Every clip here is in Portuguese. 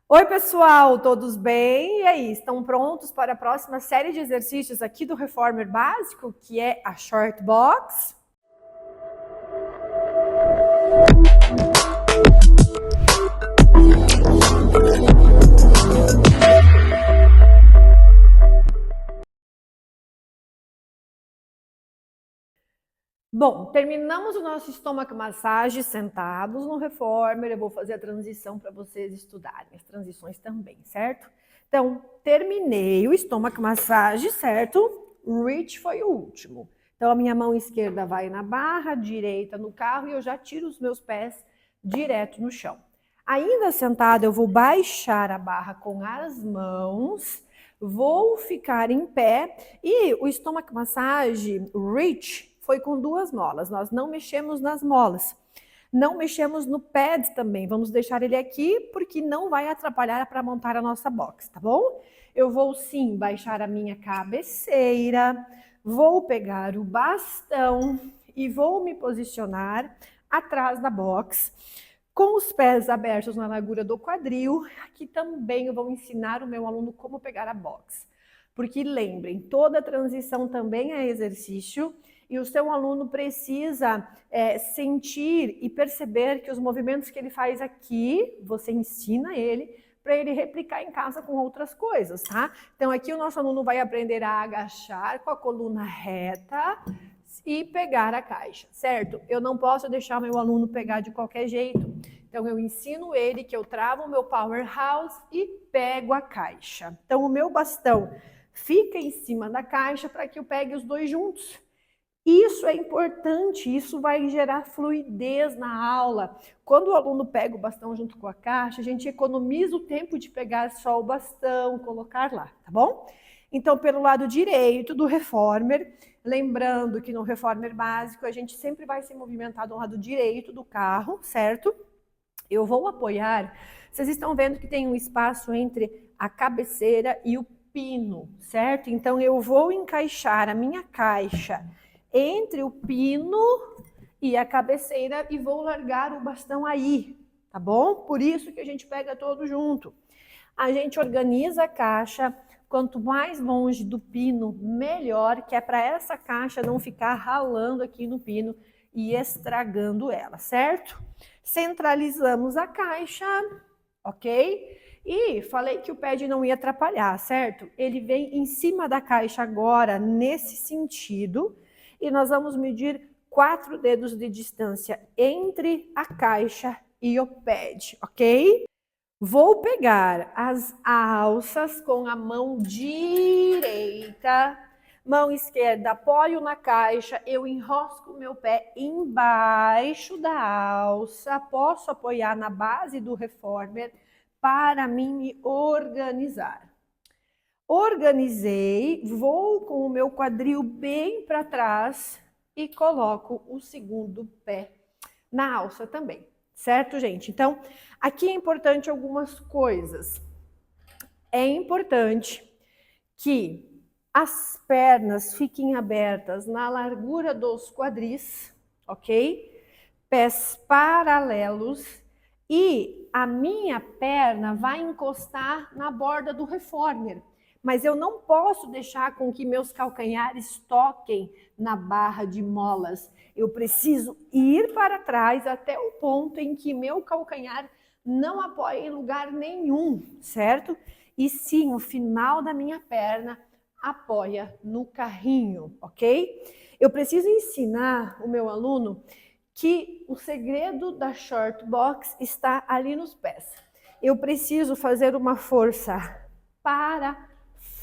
Oi, pessoal, todos bem? E aí, estão prontos para a próxima série de exercícios aqui do Reformer Básico, que é a Short Box? Bom, terminamos o nosso estômago massagem sentados no Reformer. Eu vou fazer a transição para vocês estudarem, as transições também, certo? Então, terminei o estômago massagem, certo? Reach foi o último. Então, a minha mão esquerda vai na barra, a direita no carro e eu já tiro os meus pés direto no chão. Ainda sentada, eu vou baixar a barra com as mãos, vou ficar em pé e o estômago massagem Reach foi com duas molas. Nós não mexemos nas molas. Não mexemos no pad também. Vamos deixar ele aqui porque não vai atrapalhar para montar a nossa box, tá bom? Eu vou sim baixar a minha cabeceira, vou pegar o bastão e vou me posicionar atrás da box, com os pés abertos na largura do quadril. Aqui também eu vou ensinar o meu aluno como pegar a box. Porque lembrem, toda transição também é exercício e o seu aluno precisa sentir e perceber que os movimentos que ele faz aqui, você ensina ele para ele replicar em casa com outras coisas, tá? Então aqui o nosso aluno vai aprender a agachar com a coluna reta e pegar a caixa, certo? Eu não posso deixar meu aluno pegar de qualquer jeito. Então eu ensino ele que eu travo o meu powerhouse e pego a caixa. Então o meu bastão fica em cima da caixa para que eu pegue os dois juntos. Isso é importante, isso vai gerar fluidez na aula. Quando o aluno pega o bastão junto com a caixa, a gente economiza o tempo de pegar só o bastão, colocar lá, tá bom? Então, pelo lado direito do reformer, lembrando que no reformer básico a gente sempre vai se movimentar do lado direito do carro, certo? Eu vou apoiar, vocês estão vendo que tem um espaço entre a cabeceira e o pino, certo? Então, eu vou encaixar a minha caixa entre o pino e a cabeceira e vou largar o bastão aí, tá bom? Por isso que a gente pega todo junto. A gente organiza a caixa, quanto mais longe do pino, melhor, que é para essa caixa não ficar ralando aqui no pino e estragando ela, certo? Centralizamos a caixa, ok? E falei que o pad não ia atrapalhar, certo? Ele vem em cima da caixa agora, nesse sentido, e nós vamos medir 4 dedos de distância entre a caixa e o pad, ok? Vou pegar as alças com a mão direita, mão esquerda apoio na caixa, eu enrosco o meu pé embaixo da alça, posso apoiar na base do reformer para mim me organizar. Organizei, vou com o meu quadril bem para trás e coloco o segundo pé na alça também, certo, gente? Então, aqui é importante algumas coisas. É importante que as pernas fiquem abertas na largura dos quadris, ok? Pés paralelos e a minha perna vai encostar na borda do reformer. Mas eu não posso deixar com que meus calcanhares toquem na barra de molas. Eu preciso ir para trás até o ponto em que meu calcanhar não apoia em lugar nenhum, certo? E sim, o final da minha perna apoia no carrinho, ok? Eu preciso ensinar o meu aluno que o segredo da short box está ali nos pés. Eu preciso fazer uma força para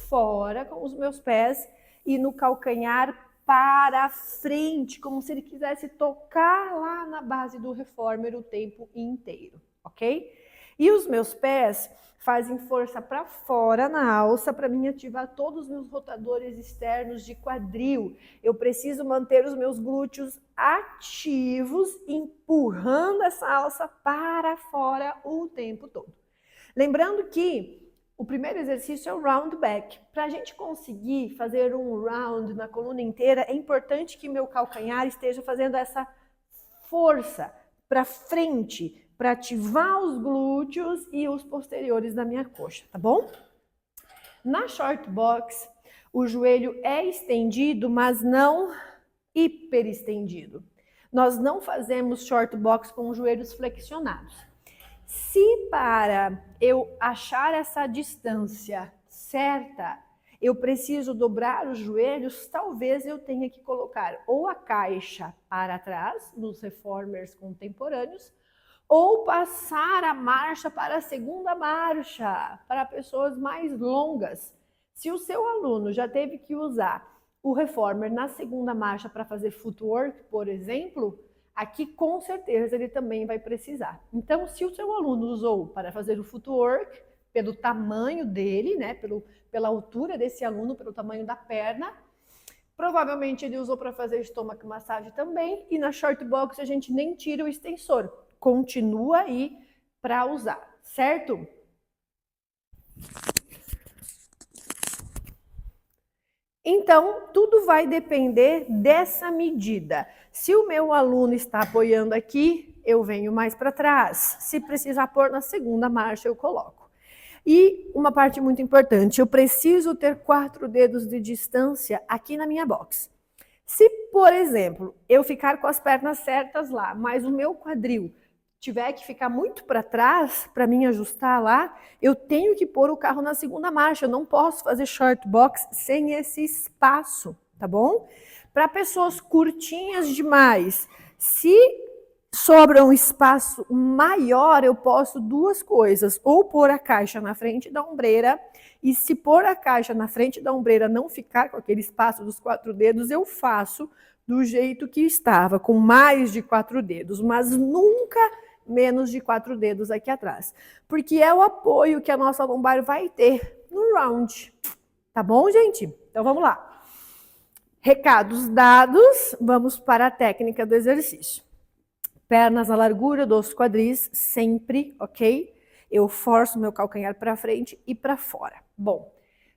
fora com os meus pés e no calcanhar para frente, como se ele quisesse tocar lá na base do reformer o tempo inteiro, ok? E os meus pés fazem força para fora na alça para mim ativar todos os meus rotadores externos de quadril. Eu preciso manter os meus glúteos ativos, empurrando essa alça para fora o tempo todo. Lembrando que o primeiro exercício é o round back. Para a gente conseguir fazer um round na coluna inteira, é importante que meu calcanhar esteja fazendo essa força para frente, para ativar os glúteos e os posteriores da minha coxa, tá bom? Na short box, o joelho é estendido, mas não hiperestendido. Nós não fazemos short box com os joelhos flexionados. Se para eu achar essa distância certa, eu preciso dobrar os joelhos, talvez eu tenha que colocar ou a caixa para trás, nos reformers contemporâneos, ou passar a marcha para a segunda marcha, para pessoas mais longas. Se o seu aluno já teve que usar o reformer na segunda marcha para fazer footwork, por exemplo, aqui com certeza ele também vai precisar. Então, se o seu aluno usou para fazer o footwork, pelo tamanho dele, né, pela altura desse aluno, pelo tamanho da perna, provavelmente ele usou para fazer stomach massagem também, e na short box a gente nem tira o extensor, continua aí para usar, certo? Então, tudo vai depender dessa medida. Se o meu aluno está apoiando aqui, eu venho mais para trás. Se precisar pôr na segunda marcha, eu coloco. E uma parte muito importante, eu preciso ter 4 dedos de distância aqui na minha box. Se, por exemplo, eu ficar com as pernas certas lá, mas o meu quadril tiver que ficar muito para trás para mim ajustar lá, eu tenho que pôr o carro na segunda marcha. Eu não posso fazer short box sem esse espaço, tá bom? Para pessoas curtinhas demais, se sobra um espaço maior, eu posso 2 coisas, ou pôr a caixa na frente da ombreira, e se pôr a caixa na frente da ombreira não ficar com aquele espaço dos 4 dedos, eu faço do jeito que estava, com mais de 4 dedos, mas nunca menos de 4 dedos aqui atrás, porque é o apoio que a nossa lombar vai ter no round, tá bom, gente? Então vamos lá. Recados dados, vamos para a técnica do exercício. Pernas à largura dos quadris, sempre, ok? Eu forço meu calcanhar para frente e para fora. Bom,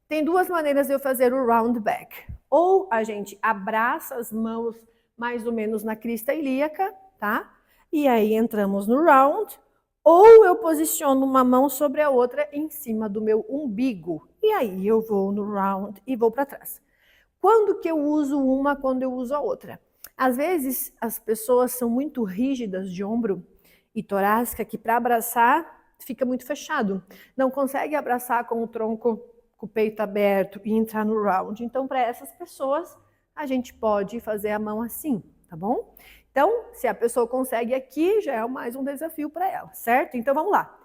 tem 2 maneiras de eu fazer o round back. Ou a gente abraça as mãos mais ou menos na crista ilíaca, tá? E aí entramos no round. Ou eu posiciono uma mão sobre a outra em cima do meu umbigo. E aí eu vou no round e vou para trás. Quando que eu uso uma, quando eu uso a outra? Às vezes as pessoas são muito rígidas de ombro e torácica que para abraçar fica muito fechado. Não consegue abraçar com o tronco, com o peito aberto e entrar no round. Então, para essas pessoas, a gente pode fazer a mão assim, tá bom? Então, se a pessoa consegue aqui, já é mais um desafio para ela, certo? Então, vamos lá.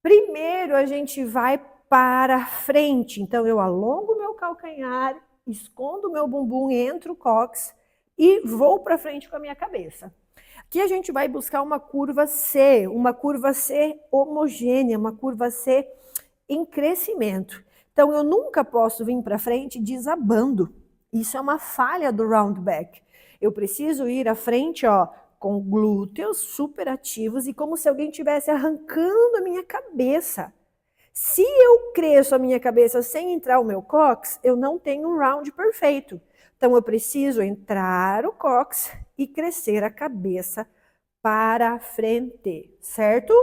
Primeiro, a gente vai para frente. Então, eu alongo o meu calcanhar, escondo o meu bumbum, entro o cóccix e vou para frente com a minha cabeça. Aqui a gente vai buscar uma curva C homogênea, uma curva C em crescimento. Então, eu nunca posso vir para frente desabando. Isso é uma falha do round back. Eu preciso ir à frente, ó, com glúteos super ativos e como se alguém estivesse arrancando a minha cabeça. Se eu cresço a minha cabeça sem entrar o meu cóccix, eu não tenho um round perfeito. Então, eu preciso entrar o cóccix e crescer a cabeça para frente, certo?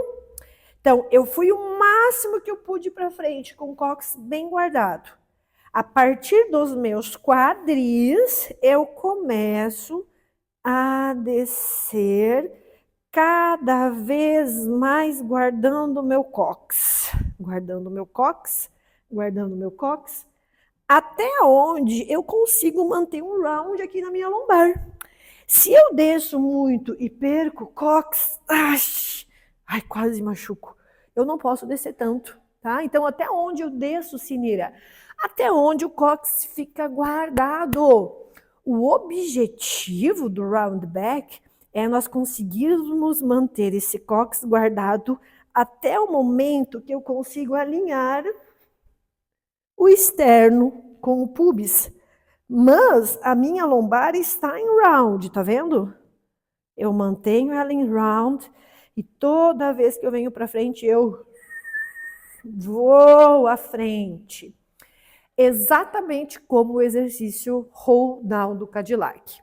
Então, eu fui o máximo que eu pude para frente, com o cóccix bem guardado. A partir dos meus quadris, eu começo a descer cada vez mais guardando o meu cóccix. Guardando o meu cóccix, guardando o meu cóccix, até onde eu consigo manter um round aqui na minha lombar. Se eu desço muito e perco o cóccix, ai, quase machuco. Eu não posso descer tanto, tá? Então, até onde eu desço, Sinira? Até onde o cóccix fica guardado. O objetivo do round back é nós conseguirmos manter esse cóccix guardado até o momento que eu consigo alinhar o externo com o pubis. Mas a minha lombar está em round, tá vendo? Eu mantenho ela em round e toda vez que eu venho para frente, eu vou à frente. Exatamente como o exercício roll down do Cadillac.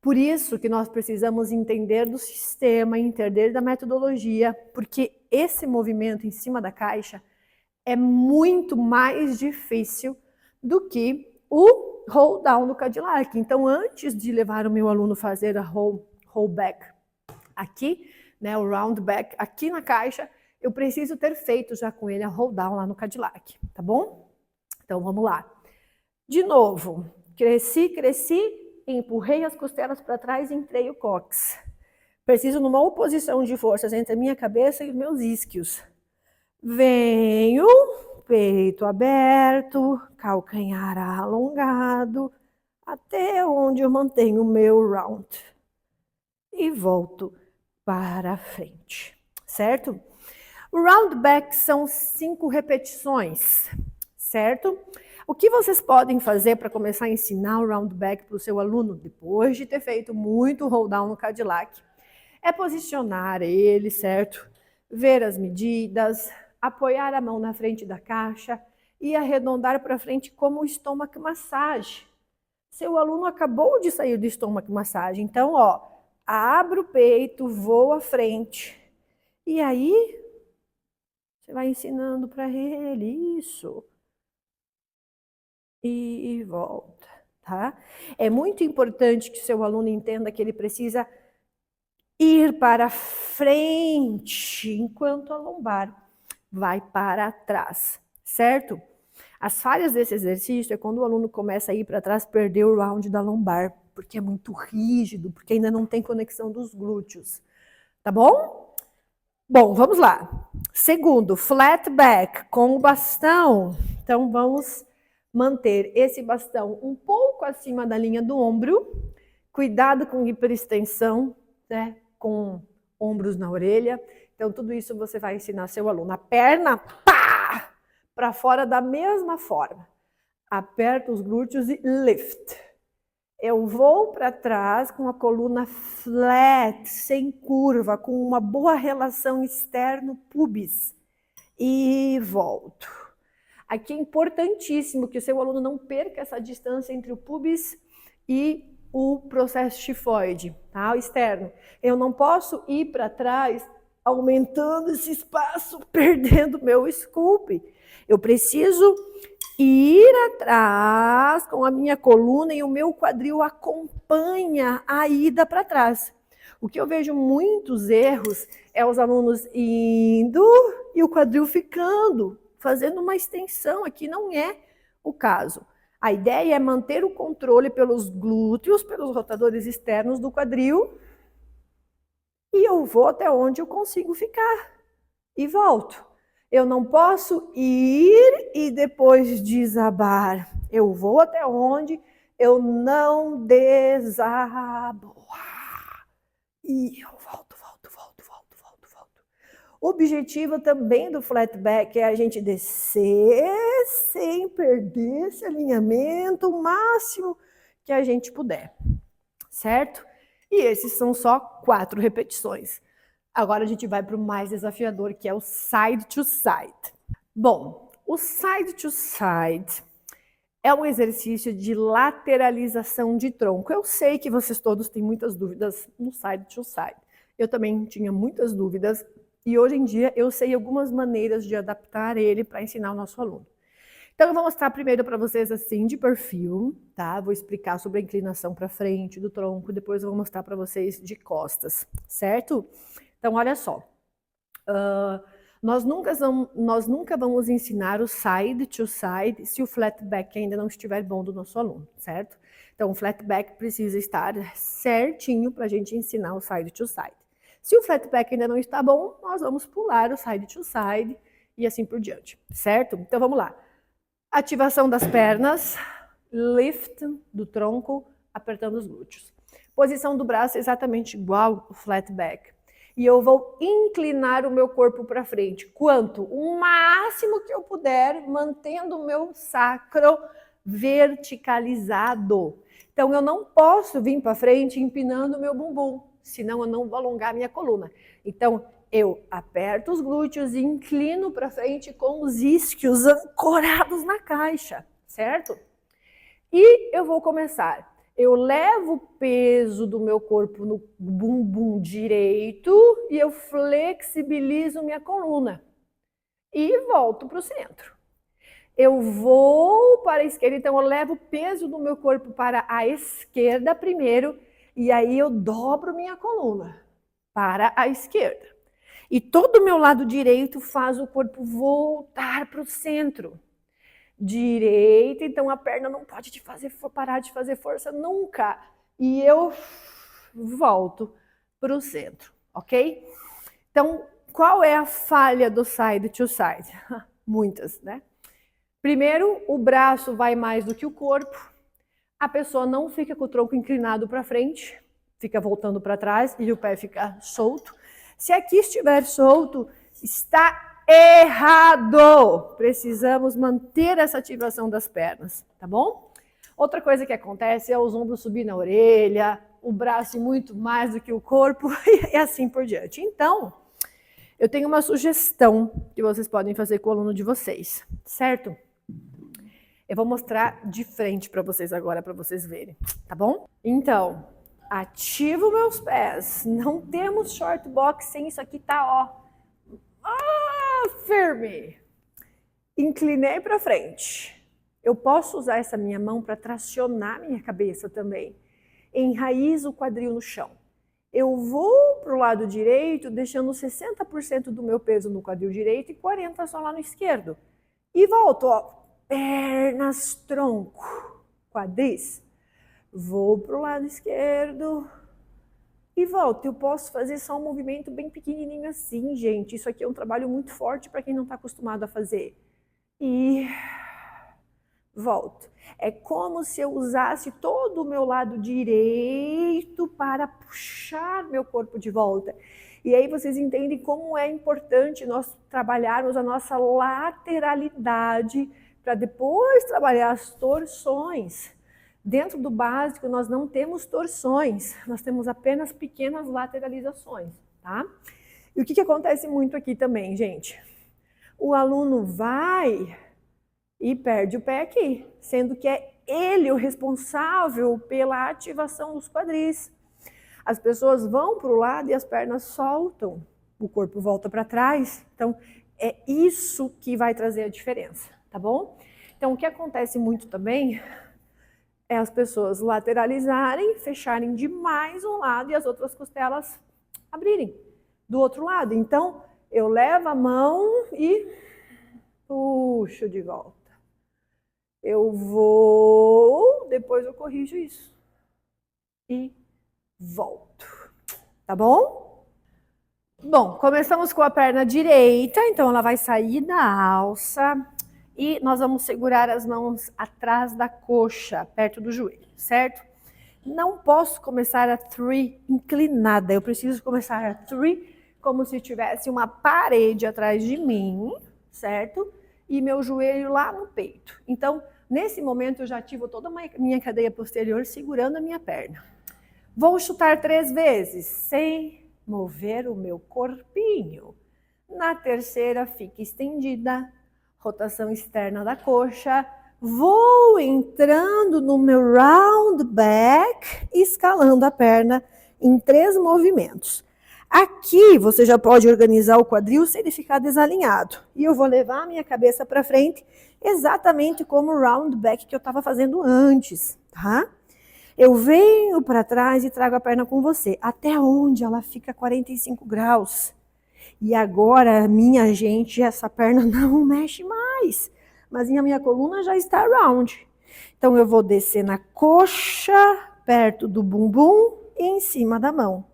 Por isso que nós precisamos entender do sistema, entender da metodologia, porque esse movimento em cima da caixa é muito mais difícil do que o roll down do Cadillac. Então, antes de levar o meu aluno fazer a roll back aqui, né, o round back aqui na caixa, eu preciso ter feito já com ele a roll down lá no Cadillac, tá bom? Então, vamos lá. De novo, cresci, empurrei as costelas para trás e entrei o cóccix. Preciso numa oposição de forças entre a minha cabeça e os meus isquios. Venho, peito aberto, calcanhar alongado, até onde eu mantenho o meu round. E volto para frente, certo? O round back são 5 repetições, certo? O que vocês podem fazer para começar a ensinar o round back para o seu aluno, depois de ter feito muito roll down no Cadillac, é posicionar ele, certo? Ver as medidas, apoiar a mão na frente da caixa e arredondar para frente como o stomach massage. Seu aluno acabou de sair do stomach massage, então, ó, abre o peito, voa à frente. E aí, você vai ensinando para ele isso. E volta, tá? É muito importante que seu aluno entenda que ele precisa ir para frente, enquanto a lombar vai para trás, certo? As falhas desse exercício é quando o aluno começa a ir para trás, perder o round da lombar, porque é muito rígido, porque ainda não tem conexão dos glúteos, tá bom? Bom, vamos lá. Segundo, flat back com o bastão. Então, vamos manter esse bastão um pouco acima da linha do ombro. Cuidado com hiperextensão, né? Com ombros na orelha. Então, tudo isso você vai ensinar seu aluno. A perna, pá! Para fora da mesma forma. Aperta os glúteos e lift. Eu vou para trás com a coluna flat, sem curva, com uma boa relação externo-pubis. E volto. Aqui é importantíssimo que o seu aluno não perca essa distância entre o pubis e o processo tifoide, tá? O externo. Eu não posso ir para trás aumentando esse espaço, perdendo meu scoop. Eu preciso ir atrás com a minha coluna e o meu quadril acompanha a ida para trás. O que eu vejo muitos erros é os alunos indo e o quadril ficando, fazendo uma extensão. Aqui não é o caso. A ideia é manter o controle pelos glúteos, pelos rotadores externos do quadril, e eu vou até onde eu consigo ficar e volto. Eu não posso ir e depois desabar. Eu vou até onde eu não desabo. E eu volto. O objetivo também do flat back é a gente descer sem perder esse alinhamento o máximo que a gente puder, certo? E esses são só 4 repetições. Agora a gente vai para o mais desafiador, que é o side to side. Bom, o side to side é um exercício de lateralização de tronco. Eu sei que vocês todos têm muitas dúvidas no side to side. Eu também tinha muitas dúvidas e hoje em dia eu sei algumas maneiras de adaptar ele para ensinar o nosso aluno. Então eu vou mostrar primeiro para vocês assim de perfil, tá? Vou explicar sobre a inclinação para frente do tronco, depois eu vou mostrar para vocês de costas, certo? Então olha só, nós nunca vamos ensinar o side to side se o flat back ainda não estiver bom do nosso aluno, certo? Então o flat back precisa estar certinho para a gente ensinar o side to side. Se o flat back ainda não está bom, nós vamos pular o side to side e assim por diante, certo? Então vamos lá. Ativação das pernas, lift do tronco, apertando os glúteos. Posição do braço exatamente igual ao flat back. E eu vou inclinar o meu corpo para frente. Quanto? O máximo que eu puder, mantendo o meu sacro verticalizado. Então eu não posso vir para frente empinando o meu bumbum, senão eu não vou alongar a minha coluna. Então eu aperto os glúteos e inclino para frente com os isquios ancorados na caixa, certo? E eu vou começar. Eu levo o peso do meu corpo no bumbum direito e eu flexibilizo minha coluna. E volto para o centro. Eu vou para a esquerda, então eu levo o peso do meu corpo para a esquerda primeiro, e aí eu dobro minha coluna para a esquerda. E todo o meu lado direito faz o corpo voltar para o centro. Direita, então a perna não pode parar de fazer força nunca. E eu volto para o centro, ok? Então, qual é a falha do side to side? Muitas, né? Primeiro, o braço vai mais do que o corpo. A pessoa não fica com o tronco inclinado para frente, fica voltando para trás e o pé fica solto. Se aqui estiver solto, está errado. Precisamos manter essa ativação das pernas, tá bom? Outra coisa que acontece é os ombros subir na orelha, o braço muito mais do que o corpo e assim por diante. Então, eu tenho uma sugestão que vocês podem fazer com o aluno de vocês, certo? Eu vou mostrar de frente para vocês agora, para vocês verem, tá bom? Então, ativo meus pés. Não temos short box sem isso aqui, tá, ó. Firme. Inclinei para frente. Eu posso usar essa minha mão para tracionar minha cabeça também. Enraizo o quadril no chão. Eu vou para o lado direito, deixando 60% do meu peso no quadril direito e 40% só lá no esquerdo. E volto, ó. Pernas, tronco, quadris. Vou para o lado esquerdo e volto. Eu posso fazer só um movimento bem pequenininho assim, gente. Isso aqui é um trabalho muito forte para quem não está acostumado a fazer. E volto. É como se eu usasse todo o meu lado direito para puxar meu corpo de volta. E aí vocês entendem como é importante nós trabalharmos a nossa lateralidade para depois trabalhar as torções. Dentro do básico, nós não temos torções, nós temos apenas pequenas lateralizações, tá? E o que acontece muito aqui também, gente? O aluno vai e perde o pé aqui, sendo que é ele o responsável pela ativação dos quadris. As pessoas vão para o lado e as pernas soltam, o corpo volta para trás. Então, é isso que vai trazer a diferença, tá bom? Então, o que acontece muito também é as pessoas lateralizarem, fecharem demais um lado e as outras costelas abrirem do outro lado. Então, eu levo a mão e puxo de volta. Eu vou, depois eu corrijo isso. E volto. Tá bom? Bom, começamos com a perna direita, então ela vai sair da alça e nós vamos segurar as mãos atrás da coxa, perto do joelho, certo? Não posso começar a three inclinada, eu preciso começar a three como se tivesse uma parede atrás de mim, certo? E meu joelho lá no peito. Então, nesse momento eu já ativo toda a minha cadeia posterior segurando a minha perna. Vou chutar 3 vezes, sem mover o meu corpinho. Na terceira, fica estendida, rotação externa da coxa. Vou entrando no meu round back, escalando a perna em 3 movimentos. Aqui você já pode organizar o quadril sem ele ficar desalinhado. E eu vou levar a minha cabeça para frente, exatamente como o round back que eu estava fazendo antes, tá? Eu venho para trás e trago a perna com você, até onde ela fica 45 graus. E agora, minha gente, essa perna não mexe mais. Mas a minha coluna já está round. Então, eu vou descer na coxa, perto do bumbum e em cima da mão.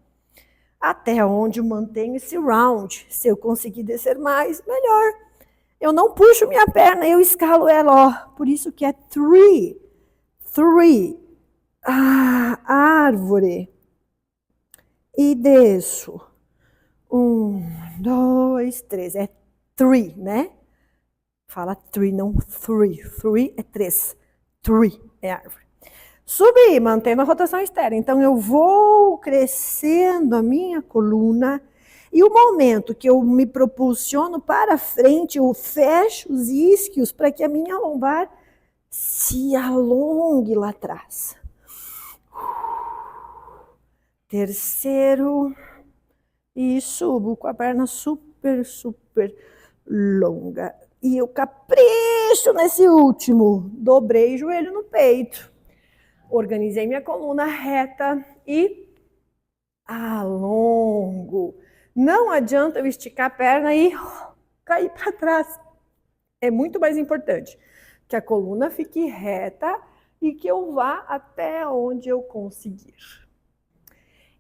Até onde eu mantenho esse round. Se eu conseguir descer mais, melhor. Eu não puxo minha perna, eu escalo ela, ó. Por isso que é three. Árvore. E desço. 1, 2, 3. É three, né? Fala three, não three. Three é 3. Three é árvore. Subir, mantendo a rotação externa. Então, eu vou crescendo a minha coluna. E o momento que eu me propulsiono para frente, eu fecho os isquios para que a minha lombar se alongue lá atrás. Terceiro. E subo com a perna super, super longa. E eu capricho nesse último. Dobrei o joelho no peito. Organizei minha coluna reta e alongo. Não adianta eu esticar a perna e cair para trás. É muito mais importante que a coluna fique reta e que eu vá até onde eu conseguir.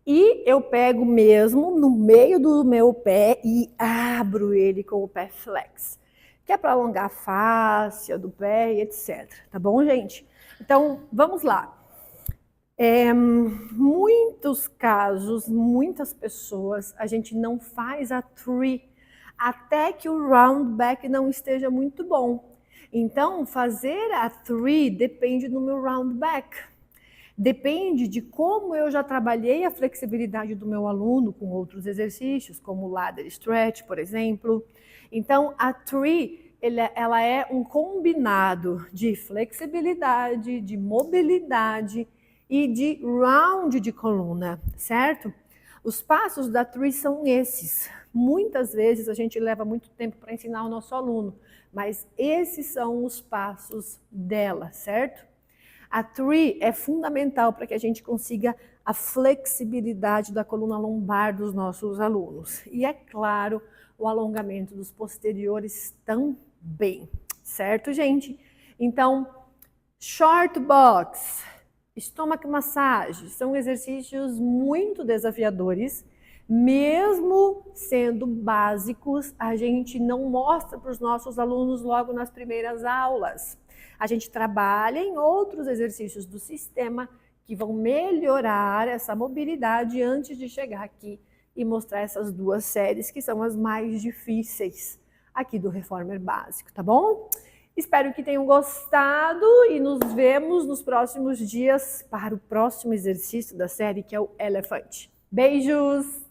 E eu pego mesmo no meio do meu pé e abro ele com o pé flex, que é para alongar a fáscia do pé e etc. Tá bom, gente? Então, vamos lá. Muitos casos, muitas pessoas, a gente não faz a tree até que o round back não esteja muito bom. Então, fazer a tree depende do meu round back. Depende de como eu já trabalhei a flexibilidade do meu aluno com outros exercícios, como o ladder stretch, por exemplo. Então, a tree, ela é um combinado de flexibilidade, de mobilidade e de round de coluna, certo? Os passos da tree são esses. Muitas vezes a gente leva muito tempo para ensinar o nosso aluno, mas esses são os passos dela, certo? A tree é fundamental para que a gente consiga a flexibilidade da coluna lombar dos nossos alunos. E, é claro, o alongamento dos posteriores também, certo, gente? Então, short box, stomach massage, são exercícios muito desafiadores. Mesmo sendo básicos, a gente não mostra para os nossos alunos logo nas primeiras aulas. A gente trabalha em outros exercícios do sistema que vão melhorar essa mobilidade antes de chegar aqui e mostrar essas duas séries que são as mais difíceis aqui do Reformer Básico, tá bom? Espero que tenham gostado e nos vemos nos próximos dias para o próximo exercício da série, que é o elefante. Beijos!